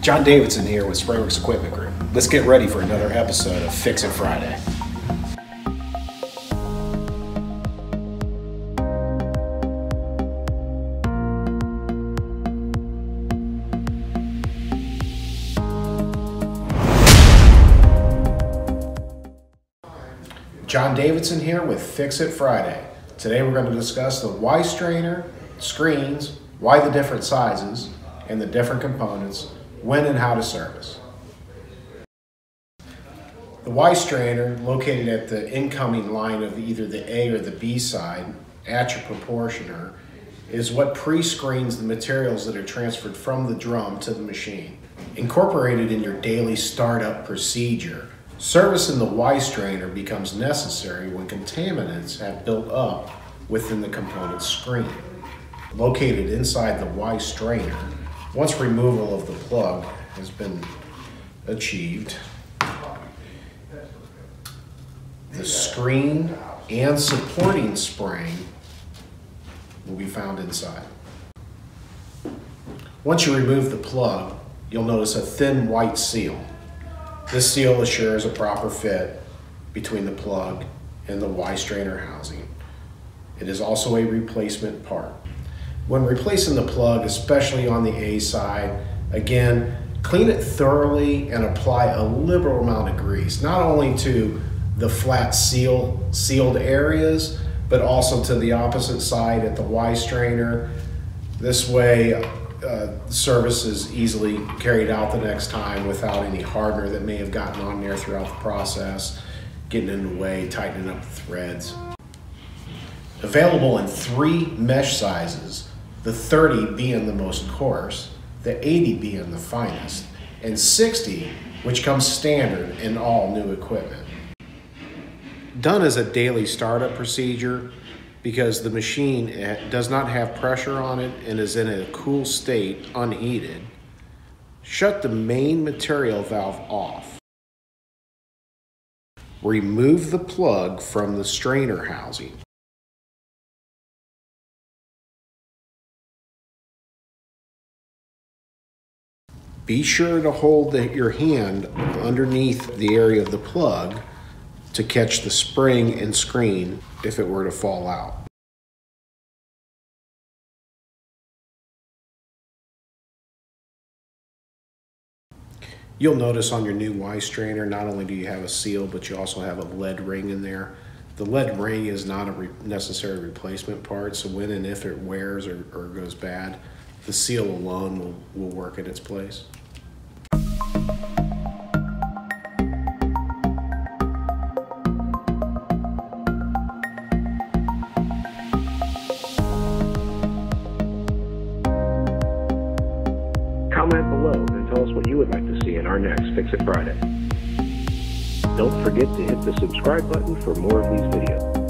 John Davidson here with Sprayworks Equipment Group. Let's get ready for another episode of Fix It Friday. John Davidson here with Fix It Friday. Today we're going to discuss the Y-Strainer, screens, why the different sizes, and the different components, when and how to service. The Y-Strainer, located at the incoming line of either the A or the B side at your proportioner, is what pre-screens the materials that are transferred from the drum to the machine. Incorporated in your daily startup procedure, servicing the Y-Strainer becomes necessary when contaminants have built up within the component screen. Located inside the Y-Strainer, once removal of the plug has been achieved, the screen and supporting spring will be found inside. Once you remove the plug, you'll notice a thin white seal. This seal assures a proper fit between the plug and the Y-Strainer housing. It is also a replacement part. When replacing the plug, especially on the A side, again, clean it thoroughly and apply a liberal amount of grease, not only to the flat sealed areas, but also to the opposite side at the Y-Strainer. This way, service is easily carried out the next time without any hardener that may have gotten on there throughout the process, getting in the way, tightening up the threads. Available in 3 mesh sizes, the 30 being the most coarse, the 80 being the finest, and 60, which comes standard in all new equipment. Done as a daily startup procedure, because the machine does not have pressure on it and is in a cool state, unheated, shut the main material valve off. Remove the plug from the strainer housing. Be sure to hold your hand underneath the area of the plug to catch the spring and screen if it were to fall out. You'll notice on your new Y-Strainer, not only do you have a seal, but you also have a lead ring in there. The lead ring is not a necessary replacement part, so when and if it wears or goes bad, the seal alone will work in its place. Comment below and tell us what you would like to see in our next Fix It Friday. Don't forget to hit the subscribe button for more of these videos.